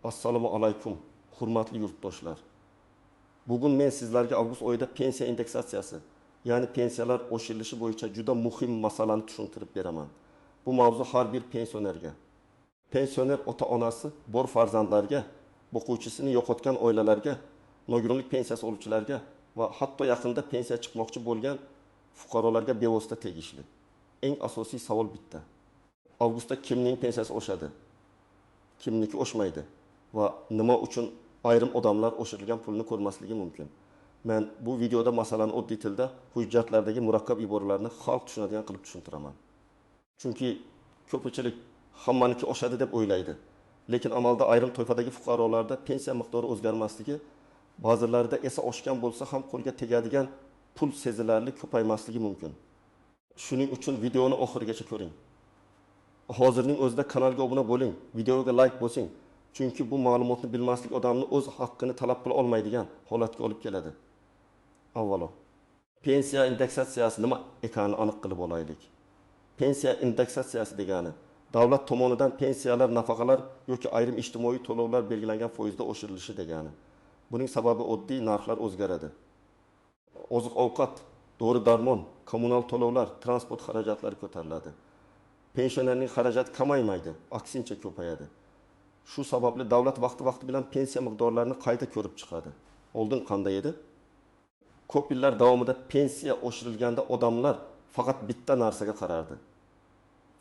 Assalomu alaykum, hurmatli yurtdoshlar. Bugun men sizlarga avgust oyida pensiya indeksatsiyasi, ya'ni pensiyalar oshirilishi bo'yicha juda muhim masalani tushuntirib beraman. Bu mavzu har bir pensionerga, pensioner ota-onasi bor farzandlarga, o'quvchisini yo'qotgan oilalarga, nogironlik pensiyasi oluvchilarga va hatto yaqinda pensiya chiqmoqchi bo'lgan fuqarolarga bevosita tegishli. Eng asosiy savol bitta. Avgustda kimning pensiyasi oshadi? Kimniki oshmaydi? Va nima uchun ayrim odamlar oshirilgan pulni ko'rmasligi mumkin? Men bu videoda masalani oddiy tilda, hujjatlardagi murakkab iboralarni xalq tushunadigan qilib tushuntiraman. Chunki ko'pchilik hammaniki oshadi deb o'ylaydi. Lekin amalda ayrim toifadagi fuqarolarda pensiya miqdori o'zgarmasligi, ba'zilarida esa oshgan bo'lsa ham qo'lga tegadigan pul sezilarli ko'paymasligi mumkin. Shuning uchun videoni oxirigacha ko'ring. Hozirning o'zida kanalga obuna bo'ling, videoga like bosing. Chunki bu ma'lumotni bilmaslik odamni o'z haqqini talab qila olmaydigan holatga olib keladi. Avvalo, pensiya indeksatsiyasi nima ekanini aniq qilib olaylik. Pensiya indeksatsiyasi degani davlat tomonidan pensiyalar, nafaqalar yoki ayrim ijtimoiy to'lovlar belgilangan foizda oshirilishi degani. Buning sababi oddiy, narxlar o'zgaradi. Oziq-ovqat, dori-darmon, kommunal to'lovlar, transport xarajatlari ko'tariladi. Pensionerning xarajati kamaymaydi, aksincha ko'payadi. Shu sababli davlat vaqti bilan pensiya miqdorlarini qayta ko'rib chiqadi. Oldin qanday edi? Ko'p yillar davomida pensiya oshirilganda odamlar faqat bitta narsaga qarardi.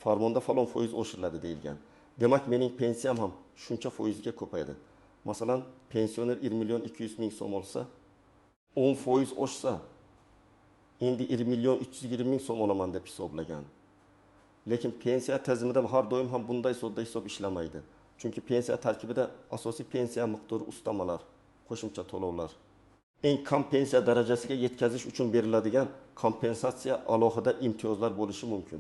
Farmonda falon foiz oshiriladi deyilgan. Demak, mening pensiyam ham shuncha foizga ko'paydi. Masalan, pensioner 1 million 200 ming so'm olsa, 10% oshsa, endi 1 million 320 ming so'm olaman deb hisoblagan. Lekin pensiya tizimida har doim ham bunday sodda hisob ishlamaydi. Chunki pensiya tarkibida asosiy pensiya miqdori ustamalar, qo'shimcha to'lovlar. Eng kam pensiya darajasiga yetkazish uchun beriladigan kompensatsiya, alohida imtiyozlar bo'lishi mumkin.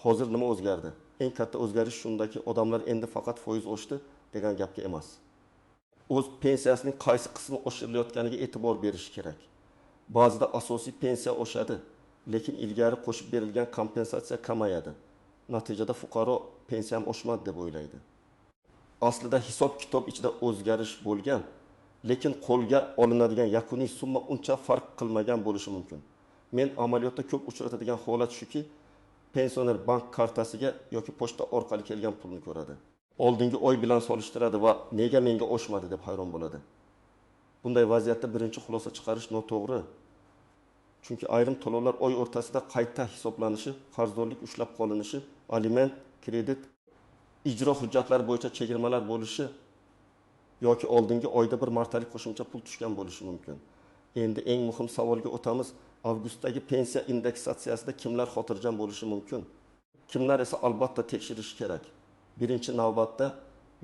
Hozir nima o'zgardi? Eng katta o'zgarish shundaki, odamlar endi faqat foiz oshdi degan gapga emas. O'z pensiyasining qaysi qismi oshirilayotganiga e'tibor berish kerak. Ba'zida asosiy pensiya oshadi, lekin ilgari qo'shib berilgan kompensatsiya kamayadi. Natijada fuqaro pensiyam oshmadi deb o'ylaydi. Aslida hisob-kitob ichida o'zgarish bo'lgan, lekin qo'lga olinadigan yakuniy summa uncha farq qilmagan bo'lishi mumkin. Men amaliyotda ko'p uchratadigan holat shuki, pensioner bank kartasiga yoki pochta orqali kelgan pulni ko'radi. Oldingi oy bilan solishtiradi va nega menga oshmadi deb hayron bo'ladi. Bunday vaziyatda birinchi xulosa chiqarish noto'g'ri. Chunki ayrim to'lovlar oy o'rtasida qayta hisoblanishi, qarzdorlik ushlab qolinishi, aliment, kredit, ijro hujjatlari bo'yicha chegirmalar bo'lishi yoki oldingi oyda bir martalik qo'shimcha pul tushgan bo'lishi mumkin. Endi eng muhim savolga o'tamiz. Avgustdagi pensiya indeksatsiyasida kimlar xotirjam bo'lishi mumkin? Kimlar esa albatta tekshirish kerak. Birinchi navbatda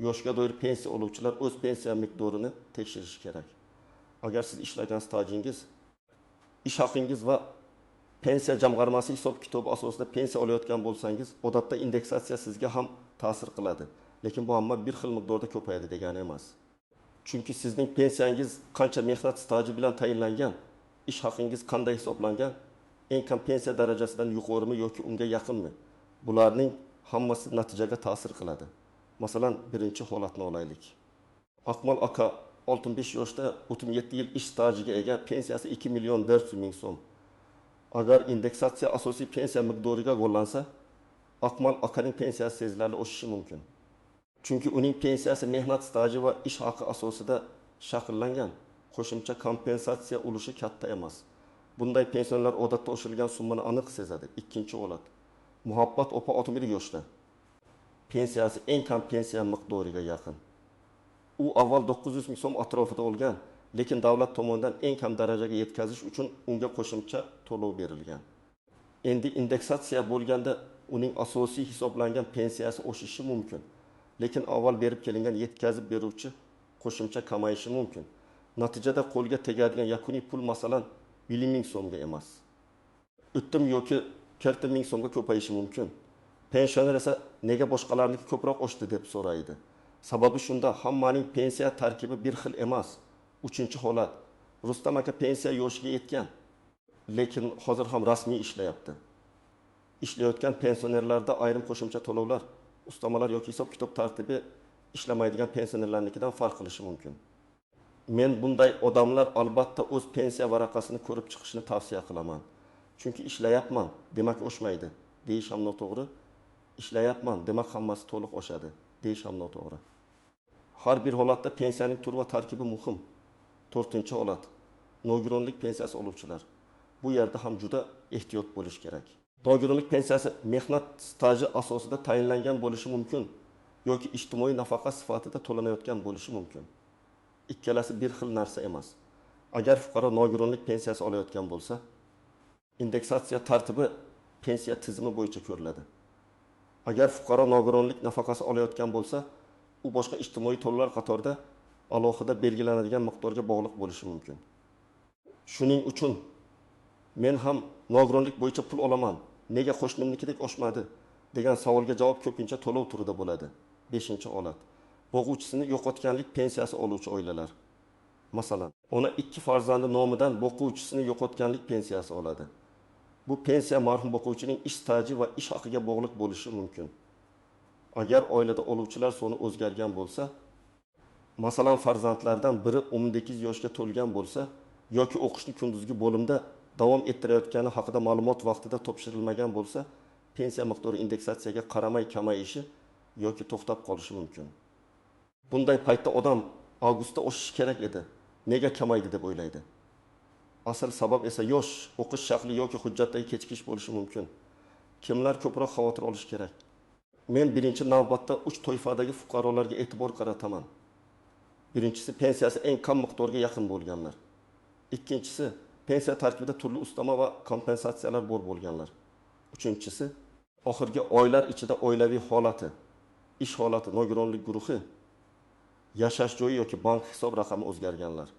yoshga doir pensiya oluvchilar o'z pensiya miqdorini tekshirish kerak. Agar siz ishlagan stajingiz, ish haqingiz va pensiya jamg'armasi hisob-kitobi asosida pensiya olayotgan bo'lsangiz, odatda indeksatsiya sizga ham ta'sir qiladi. Lekin bu hamma bir xil miqdorda ko'payadi degani emas. Chunki sizning pensiyangiz qancha mehnat staji bilan tayinlangan, ish haqingiz qanday hisoblangan, eng kam pensiya darajasidan yuqorimi yoki unga yaqinmi? Bularning hammasi natijaga ta'sir qiladi. Masalan, birinchi holatni olaylik. Akmal aka 65 yoshda 37 yil ish stajiga ega, pensiyasi 2 million 400 ming so'm. Agar indeksatsiya asosiy pensiya miqdoriga qo'llansa, Akmal akaning pensiyasi sezilarli oshishi mumkin. Chunki uning pensiyasi mehnat staji va ish haqi asosida shakllangan. Qo'shimcha kompensatsiya ulushi katta emas. Bunday pensionerlar odatda oshirilgan summani aniq sezadi. Ikkinchi holat. Muhabbat opa 61 yoshda. Pensiyasi eng kam pensiya miqdoriga yaqin. U avval 900 ming so'm atrofida olgan, lekin davlat tomonidan eng kam darajaga yetkazish uchun unga qo'shimcha to'lov berilgan. Endi indeksatsiya bo'lganda uning asosiy hisoblangan pensiyasi oshishi mumkin, lekin avval berib kelingan yetkazib beruvchi qo'shimcha kamayishi mumkin. Natijada qo'lga tegadigan yakuniy pul masalan 1 ming so'mga emas, 3 yoki 40 ming so'mga ko'payishi mumkin. Pensioner esa nega boshqalarniki ko'proq oshdi deb so'raydi. Sababi shunda, hammaning pensiya tarkibi bir xil emas. Uchinchi holat. Rustam aka pensiya yoshiga yetgan, lekin hozir ham rasmiy ishlayapti. Ishlayotgan pensionerlarda ayrim qo'shimcha to'lovlar, ustamalar yoki hisob-kitob tartibi ishlamaydigan pensionerlarnikidan farq qilishi mumkin. Men bunday odamlar albatta o'z pensiya varaqasini ko'rib chiqishni tavsiya qilaman. Chunki ishlayapman, demak oshmaydi, deyish ham noto'g'ri. Ishlayapman, demak hammasi to'liq oshadi, deyish ham noto'g'ri. Har bir holatda pensiyaning turi va tarkibi muhim. 4-holat. Nogironlik pensiyasi oluvchilar. Bu yerda ham juda ehtiyot bo'lish kerak. Nogironlik pensiyasi mehnat staji asosida tayinlangan bo'lishi mumkin yoki ijtimoiy nafaqa sifatida to'lanayotgan bo'lishi mumkin. Ikkalasi bir xil narsa emas. Agar fuqaro nogironlik pensiyasi olayotgan bo'lsa, indeksatsiya tartibi pensiya tizimi bo'yicha ko'riladi. Agar fuqaro nogironlik nafaqasi olayotgan bo'lsa, u boshqa ijtimoiy to'lovlar qatorida alohida belgilanadigan miqdorga bog'liq bo'lishi mumkin. Shuning uchun men ham nogironlik bo'yicha pul olaman, nega qo'shnimnikidek oshmadi degan savolga javob ko'pincha to'lov turida bo'ladi. 5-holat. Boquvchisini yo'qotganlik pensiyasi oluvchi oilalar. Masalan, ona 2 farzandi nomidan boquvchisini yo'qotganlik pensiyasi oladi. Bu pensiya marhum boquvchining ish staji va ish haqiga bog'liq bo'lishi mumkin. Agar oilada oluvchilar soni o'zgargan bo'lsa, masalan farzandlardan biri 18 yoshga to'lgan bo'lsa yoki o'qishni kunduzgi bo'limda davom ettirayotgani haqida ma'lumot vaqtida topshirilmagan bo'lsa, pensiya miqdori indeksatsiyaga qaramay kamayishi yoki to'xtab qolishi mumkin. Bunday paytda odam avgustda oshishi kerak edi, nega kamaydi deb o'ylaydi. Asl sabab esa yosh, o'qish shakli yoki hujjatdagi kechikish bo'lishi mumkin. Kimlar ko'proq xavotir olish kerak? Men birinchi navbatda 3 toifadagi fuqarolarga e'tibor qarataman. Birinchisi pensiyasi eng kam miqdorga yaqin bo'lganlar. Ikkinchisi pensiya tarkibida turli ustama va kompensatsiyalar bor bo'lganlar. Uchinchisi oxirgi oylar ichida oilaviy holati, ish holati, nogironlik guruhi, yashash joyi yoki bank hisob raqami o'zgarganlar.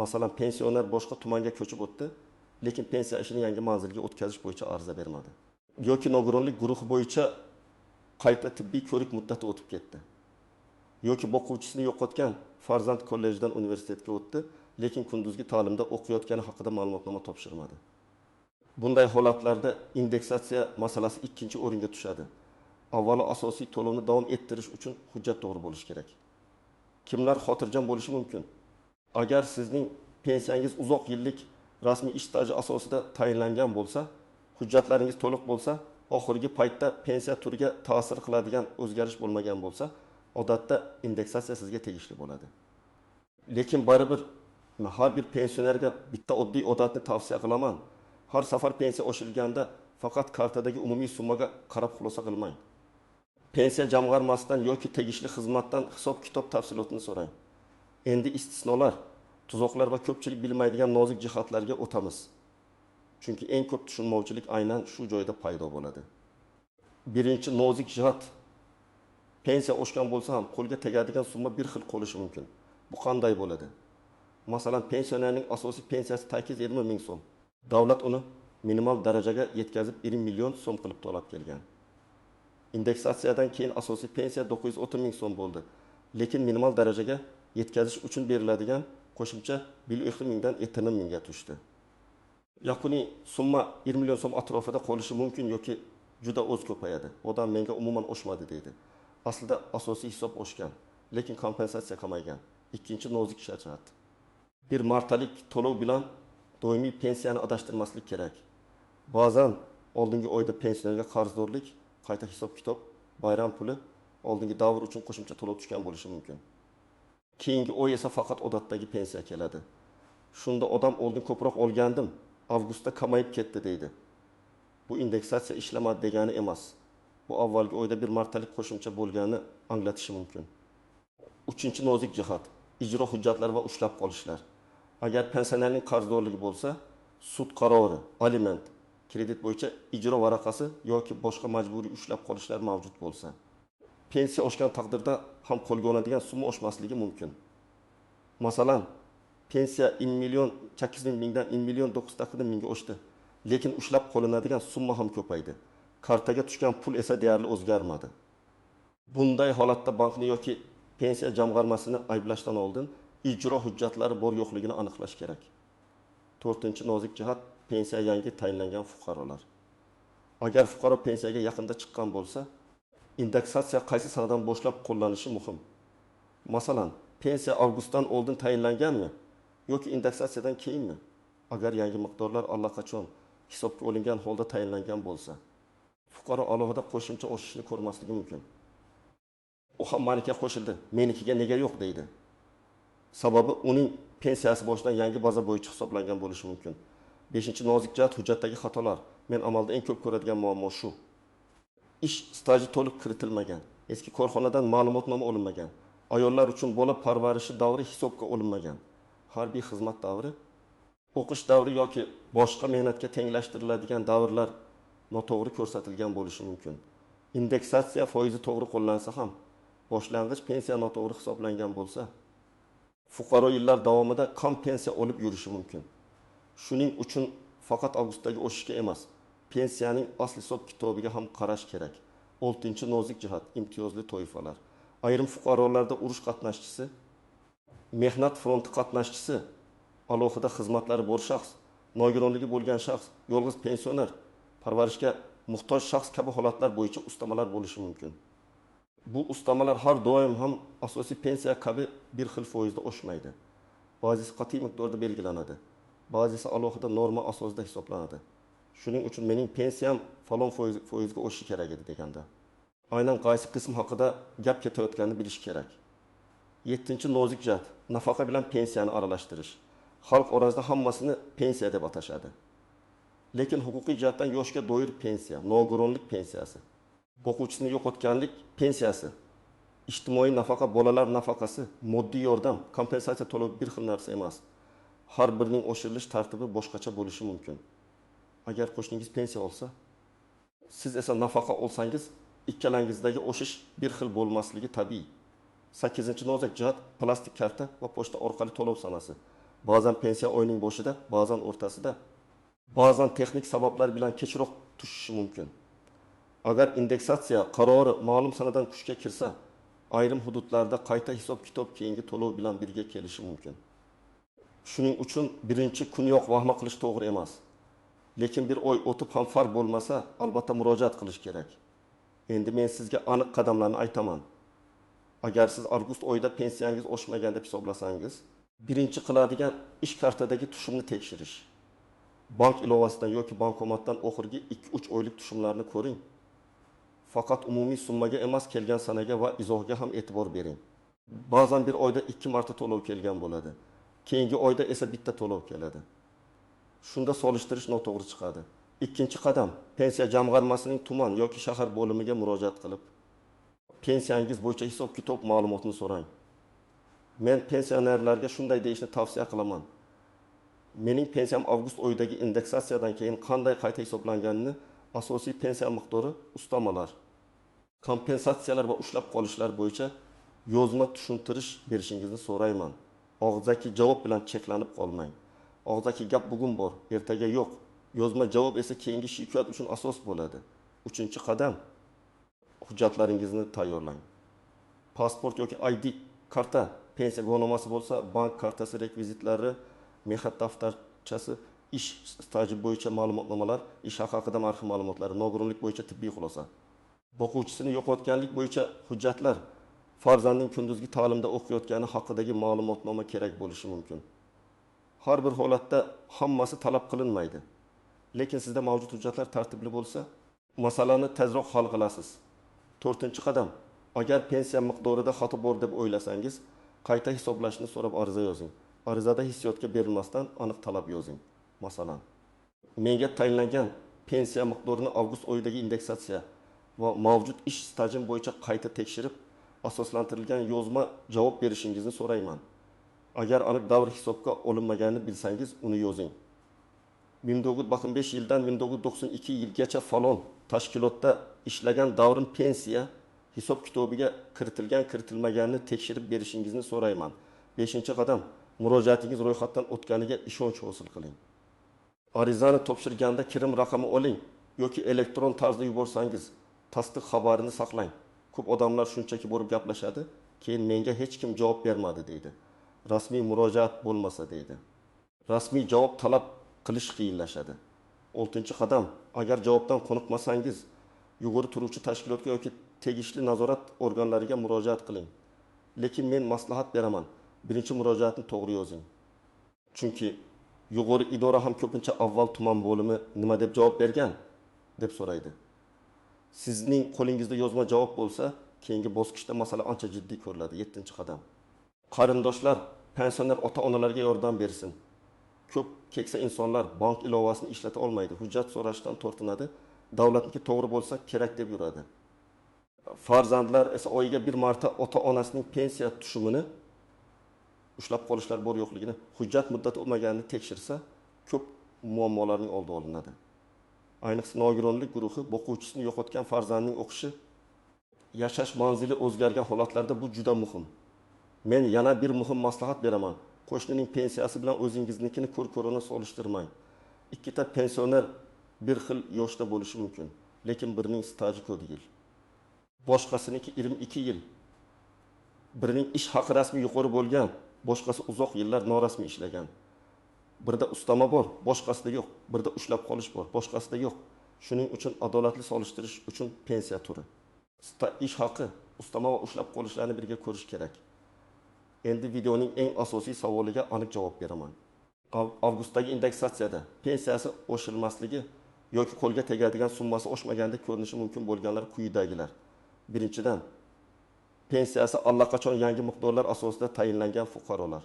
Masalan, pensioner boshqa tumanga ko'chib o'tdi, lekin pensiya ishini yangi manzilga o'tkazish bo'yicha ariza bermadi. Yoki nogironlik guruhi bo'yicha qayta tibbiy ko'rik muddati o'tib ketdi. Yoki boquvchisini yo'qotgan farzand kollejdan universitetga o'tdi, lekin kunduzgi ta'limda o'qiyotgani haqida ma'lumotnoma topshirmadi. Bunday holatlarda indeksatsiya masalasi ikkinchi o'ringa tushadi. Avvalo asosiy to'lovni davom ettirish uchun hujjat to'g'ri bo'lishi kerak. Kimlar xotirjam bo'lishi mumkin? Agar sizning pensiyangiz uzoq yillik rasmiy ish staji asosida tayinlangan bo'lsa, hujjatlaringiz to'liq bo'lsa, oxirgi paytda pensiya turiga ta'sir qiladigan o'zgarish bo'lmagan bo'lsa, odatda indeksatsiya sizga tegishli bo'ladi. Lekin baribir har bir pensionerga bitta oddiy odatni tavsiya qilaman. Har safar pensiya oshirilganda faqat kartadagi umumiy summaga qarab xulosa qilmang. Pensiya jamg'armasidan yoki tegishli xizmatdan hisob-kitob tafsilotini so'rang. Endi istisnolar, tuzoqlar va ko'pchilik bilmaydigan nozik jihatlarga o'tamiz. Chunki eng ko'p tushunmovchilik aynan shu joyda paydo bo'ladi. Birinchi nozik jihat: pensiya oshgan bo'lsa ham qo'lga tegadigan summa bir xil bo'lishi mumkin. Bu qanday bo'ladi? Masalan, pensionerning asosiy pensiyasi 820 ming so'm. Davlat uni minimal darajaga yetkazib 1 million so'm qilib to'lab kelgan. Indeksatsiyadan keyin asosiy pensiya 930 ming so'm bo'ldi. Lekin minimal darajaga yetkazish uchun beriladigan qo'shimcha 120 mingdan 70 mingga tushdi. Yakuniy summa 1 million so'm atrofida qolishi mumkin yoki juda o'z ko'payadi. Odam menga umuman oshmadi deydi. Aslida asosiy hisob oshgan, lekin kompensatsiya kamaygan. Ikkinchi nozik shart. Bir martalik to'lov bilan doimiy pensiyani adashtirmaslik kerak. Ba'zan oldingi oyda pensionerga qarzdorlik, qayta hisob-kitob, bayram puli, oldingi davr uchun qo'shimcha to'lov tushgan bo'lishi mumkin. Keyingi oy esa faqat odatdagi pensiya keladi. Shunda odam oldin ko'proq olgandim, avgustda kamayib ketdi deydi. Bu indeksatsiya ishlamadi degani emas. Bu avvalgi oyda bir martalik qo'shimcha bo'lganini anglatishi mumkin. Uchinchi nozik jihat: ijro hujjatlari va ushlab qolishlar. Agar pensionerning qarzdorligi bo'lsa, sud qarori, aliment, kredit bo'yicha ijro varaqasi yoki boshqa majburiy ushlab qolishlar mavjud bo'lsa, pensiya oshgan taqdirda ham qo'lga oladigan summa oshmasligi mumkin. Masalan, pensiya 1 million 800 mingdan 1 million 940 mingga oshdi, lekin ushlab qolinadigan summa ham ko'paydi. Kartaga tushgan pul esa deyarli o'zgarmadi. Bunday holatda bankni yoki pensiya jamg'armasini ayblashdan oldin ijro hujjatlari bor yo'qligini aniqlash kerak. 4-nozik jihat: pensiya yangi tayinlangan fuqarolar. Agar fuqaro pensiyaga yaqinda chiqqan bo'lsa, indeksatsiya qaysi sanadan boshlab qo'llanishi muhim. Masalan, pensiya avgustdan oldin tayinlanganmi yoki indeksatsiyadan keyinmi? Agar yangi miqdorlar allaqachon hisobga olingan holda tayinlangan bo'lsa, fuqaro alohida qo'shimcha oshishni ko'rmasligi mumkin. U ham manikiga qo'shildi, menikiga nega yo'q deydi. Sababi uning pensiyasi boshidan yangi baza bo'yicha hisoblangan bo'lishi mumkin. 5-nozik jihat hujjatdagi xatolar. Men amalda eng ko'p ko'radigan muammo shu. Ish staji to'liq kiritilmagan, eski korxonadan ma'lumotnoma olinmagan, ayollar uchun bola parvarishi davri hisobga olinmagan, harbiy xizmat davri, o'qish davri yoki boshqa mehnatga tenglashtiriladigan davrlar noto'g'ri ko'rsatilgan bo'lishi mumkin. Indeksatsiya foizi to'g'ri qo'llansa ham, boshlang'ich pensiya noto'g'ri hisoblangan bo'lsa, fuqaro yillar davomida kam pensiya olib yurishi mumkin. Shuning uchun faqat avgustdagi o'shishga emas, pensiyaning asl hisob kitobiga ham qarash kerak. 6-nozik jihat imtiyozli toifalar. Ayrim fuqarolarda urush qatnashchisi, mehnat fronti qatnashchisi, alohida xizmatlari bor shaxs, nogironligi bo'lgan shaxs, yolg'iz pensioner, parvarishga muhtoj shaxs kabi holatlar bo'yicha ustamalar bo'lishi mumkin. Bu ustamalar har doim ham asosiy pensiya kabi bir xil foizda oshmaydi. Ba'zisi qat'iy miqdorda belgilanadi, ba'zisi alohida norma asosida hisoblanadi. Shuning uchun mening pensiyam falon foizga oshishi kerak edi deganda, aynan qaysi qism haqida gap ketayotganini bilish kerak. 7-nozik jihat nafaqa bilan pensiyani aralashtirish. Xalq orasida hammasini pensiya deb atashadi. Lekin huquqiy jihatdan yoshga doir pensiya, nogironlik pensiyasi, o'quvchisini yo'qotganlik pensiyasi, ijtimoiy nafaqa, bolalar nafaqasi, moddiy yordam, kompensatsiya to'lovi bir xil narsa emas. Har birining oshirilish tartibi boshqacha bo'lishi mumkin. Agar qo'shningiz pensiya olsa, siz esa nafaqa olsangiz, ikkalangizdagi oshish bir xil bo'lmasligi tabiiy. 8-nozik jihat plastik karta va pochta orqali to'lov sanasi. Ba'zan pensiya oyning boshida, ba'zan o'rtasida, ba'zan texnik sabablar bilan kechroq tushishi mumkin. Agar indeksatsiya qarori ma'lum sanadan kuchga kirsa, ayrim hududlarda qayta hisob-kitob keyingi to'lov bilan birga kelishi mumkin. Shuning uchun birinchi kuniyoq vahma qilish to'g'ri emas. Lekin bir oy o'tib ham farq bo'lmasa, albatta murojaat qilish kerak. Endi men sizga aniq qadamlarni aytaman. Agar siz avgust oyida pensiyangiz oshmagan deb hisoblasangiz, birinchi qiladigan ish kartadagi tushumni tekshirish. Bank ilovasidan yoki bankomatdan oxirgi 2-3 oylik tushumlarni ko'ring. Faqat umumiy summaga emas, kelgan sanaga va izohga ham e'tibor bering. Ba'zan bir oyda 2 marta to'lov kelgan bo'ladi. Keyingi oyda esa bitta to'lov keladi. Shunda solishtirish noto'g'ri chiqadi. Ikkinchi qadam, pensiya jamg'armasining tuman yoki shahar bo'limiga murojaat qilib, pensiyangiz bo'yicha hisob-kitob ma'lumotini so'rang. Men pensionerlarga shunday deyishni tavsiya qilaman. Mening pensiyam avgust oyidagi indeksatsiyadan keyin qanday qayta hisoblanganini asosiy pensiya miqdori, ustamalar, kompensatsiyalar va ushlab qolishlar bo'yicha yozma tushuntirish berishingizni so'rayman. Og'zaki javob bilan cheklanib qolmang. Og'zaki gap bugun bor, ertaga yo'q. Yozma javob esa keyingi shikoyat uchun asos bo'ladi. 3-qadam, hujjatlaringizni tayyorlang. Pasport yoki ID karta, pensiya guvohnomasi bo'lsa, bank kartasi rekvizitlari, mehnat daftarchasi, ish staji bo'yicha ma'lumotnomalar, ish haqida arxiv ma'lumotlari, nogironlik bo'yicha tibbiy xulosa. O'quvchisini yo'qotganlik bo'yicha hujjatlar, farzandning kunduzgi ta'limda o'qiyotgani haqidagi ma'lumotnoma kerak bo'lishi mumkin. Har bir holatda hammasi talab qilinmaydi. Lekin sizda mavjud hujjatlar tartibli bo'lsa, masalani tezroq hal qilasiz. 4-qadam, agar pensiya miqdorida xato bor deb o'ylasangiz, qayta hisoblashni so'rab ariza yozing. Arizada hissiyotga berilmasdan aniq talab yozing. Masalan, menga tayinlangan pensiya miqdorini avgust oyidagi indeksatsiya va mavjud ish stajim bo'yicha qayta tekshirib, asoslantirilgan yozma javob berishingizni so'rayman. Agar aniq davr hisobga olinmaganini bilsangiz, uni yozing. 1905 yildan 1992 yilgacha falon tashkilotda ishlagan davrim pensiya hisob-kitobiga kiritilmaganini tekshirib berishingizni so'rayman. 5-qadam, murojaatingiz ro'yxatdan o'tganiga ishonch hosil qiling. Arizani topshirganda kirim raqami oling yoki elektron tarzda yuborsangiz, tasdiq xabarini saqlang. Ko'p odamlar shunchaki borib gaplashadi, keyin menga hech kim javob bermadi deydi. Rasmiy murojaat bo'lmasa deydi. Rasmiy javob talab qilish qiyinlashadi. 6-qadam, agar javobdan qoniqmasangiz, yuqori turuvchi tashkilotga yoki tegishli nazorat organlariga murojaat qiling. Lekin men maslahat beraman. Birinchi murojaatni to'g'ri yozing. Chunki yuqori idora ham ko'pincha avval tuman bo'limi nima deb javob bergan deb so'raydi. Sizning qo'lingizda yozma javob bo'lsa, keyingi bosqichda masala ancha jiddiy ko'riladi. 7-qadam. Qarindoshlar, pensioner ota-onalarga yordam bersin. Ko'p keksa insonlar bank ilovasini ishlata olmaydi. Hujjat so'rashdan tortinadi. Davlatniki to'g'ri bo'lsa kerak deb yuradi. Farzandlar esa oyiga bir marta ota-onasining pensiya tushumini ushlab qolishlar bor yo'qligini, hujjat muddati o'tmaganini tekshirsa, ko'p muammolarning oldi olinadi. Ayniqsa nogironlik guruhi o'quvchisini yo'qotgan farzandning o'qishi, yashash manzili o'zgargan holatlarda bu juda muhim. Men yana bir muhim maslahat beraman. Qo'shnining pensiyasi bilan o'zingiznikini ko'r-ko'rona solishtirmang. Ikkita pensioner bir xil yoshda bo'lishi mumkin, lekin birining staji ko'p yil. Boshqasiniki 22 yil. Birining ish haqi rasmiy yuqori bo'lgan, boshqasi uzoq yillar norasmiy ishlagan. Birda ustama bor, boshqasida yo'q. Birda ushlab qolish bor, boshqasida yo'q. Shuning uchun adolatli solishtirish uchun pensiya turi. Ish haqi, ustama va ushlab qolishlarni birga ko'rish kerak. Endi videoning eng asosiy savoliga aniq javob beraman. Avgustdagi indeksatsiyada pensiyasi oshirilmasligi yoki qo'lga tegadigan summasi oshmaganda ko'rinishi mumkin bo'lganlar quyidagilar. Birinchidan, pensiyasi allaqachon yangi miqdorlar asosida tayinlangan fuqarolar.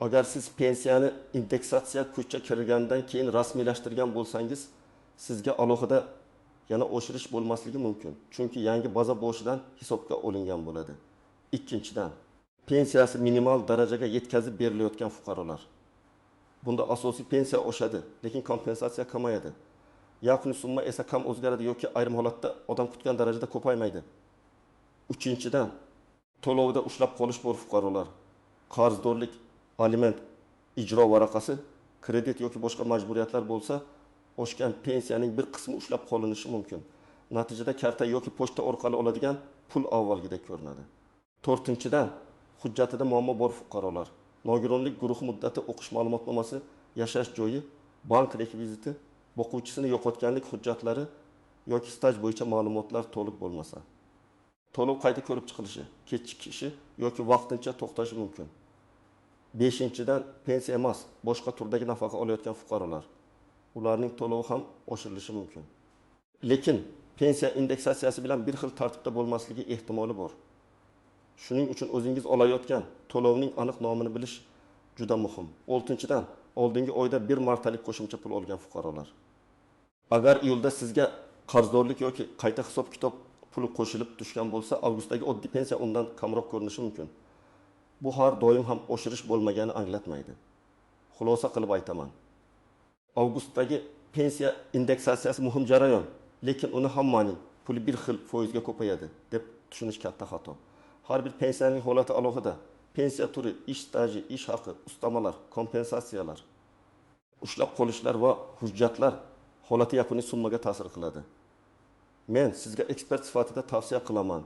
Agar siz pensiyani indeksatsiya kuchga kirgandan keyin rasmiylashtirgan bo'lsangiz, sizga alohida yana oshirish bo'lmasligi mumkin. Chunki yangi baza boshidan hisobga olingan bo'ladi. Ikkinchidan, pensiyasi minimal darajaga yetkazib berilayotgan fuqarolar. Bunda asosiy pensiya oshadi, lekin kompensatsiya kamayadi. Yakuniy summa esa kam o'zgaradi yoki ayrim holatda odam kutgan darajada ko'paymaydi. Uchinchidan, to'lovda ushlab qolish bor fuqarolar. Qarzdorlik, aliment, ijro varaqasi, kredit yoki boshqa majburiyatlar bo'lsa, oshgan pensiyaning bir qismi ushlab qolinishi mumkin. Natijada karta yoki pochta orqali oladigan pul avvalgidek ko'rinadi. To'rtinchidan, hujjatida muammo bor fuqarolar. Nogironlik guruhi muddati, o'qish ma'lumotnomasi, yashash joyi, bank rekviziti, o'quvchisini yo'qotganlik hujjatlari yoki staj bo'yicha ma'lumotlar to'liq bo'lmasa. To'lov qayta ko'rib chiqilishi, kechikishi yoki vaqtincha to'xtashi mumkin. 5-dan, pensiya emas, boshqa turdagi nafaqa olayotgan fuqarolar. Ularning to'lovi ham oshirilishi mumkin. Lekin pensiya indeksatsiyasi bilan bir xil tartibda bo'lmasligi ehtimoli bor. Shuning uchun o'zingiz olayotgan to'lovning aniq nomini bilish juda muhim. 6-dan, oldingi oyda bir martalik qo'shimcha pul olgan fuqarolar. Agar iyulda sizga qarzdorlik yoki qayta hisob-kitob puli qo'shilib tushgan bo'lsa, avgustdagi oddiy pensiya undan kamroq ko'rinishi mumkin. Bu har doim ham oshirish bo'lmagani anglatmaydi. Xulosa qilib aytaman. Avgustdagi pensiya indeksatsiyasi muhim jarayon, lekin uni hammaning puli bir xil foizga ko'payadi deb tushunish katta xato. Har bir pensiyaning holati alohida. Pensiya turi, ish staji, ish haqi, ustamalar, kompensatsiyalar, ushlab qolishlar va hujjatlar holati yakuniy summaga ta'sir qiladi. Men sizga ekspert sifatida tavsiya qilaman.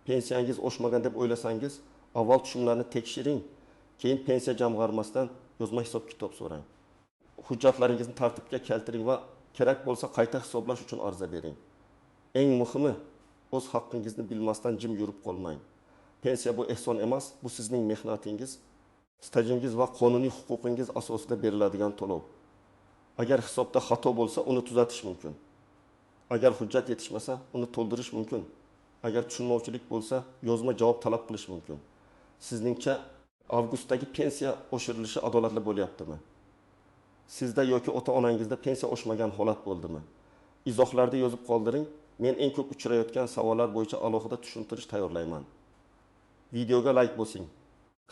Pensiyangiz oshmagan deb o'ylasangiz, avval tushumlarni tekshiring, keyin pensiya jamg'armasidan yozma hisob-kitob so'rang. Hujjatlaringizni tartibga keltiring va kerak bo'lsa qayta hisoblash uchun ariza bering. Eng muhimi, o'z haqqingizni bilmasdan jim yurib qolmang. Pensiya bu ehson emas, bu sizning mehnatingiz, stajingiz va qonuniy huquqingiz asosida beriladigan to'lov. Agar hisobda xato bo'lsa, uni tuzatish mumkin. Agar hujjat yetishmasa, uni to'ldirish mumkin. Agar tushunmovchilik bo'lsa, yozma javob talab qilish mumkin. Sizningcha avgustdagi pensiya oshirilishi adolatli bo'lyaptimi? Sizda yoki ota-onangizda pensiya oshmagan holat bo'ldimi? Izohlarda yozib qoldiring. Men eng ko'p uchrayotgan savollar bo'yicha alohida tushuntirish tayyorlayman. Videoga like bosing,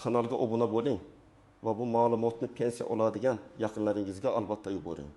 kanalga obuna bo'ling va bu ma'lumotni pensiya oladigan yaqinlaringizga albatta yuboring.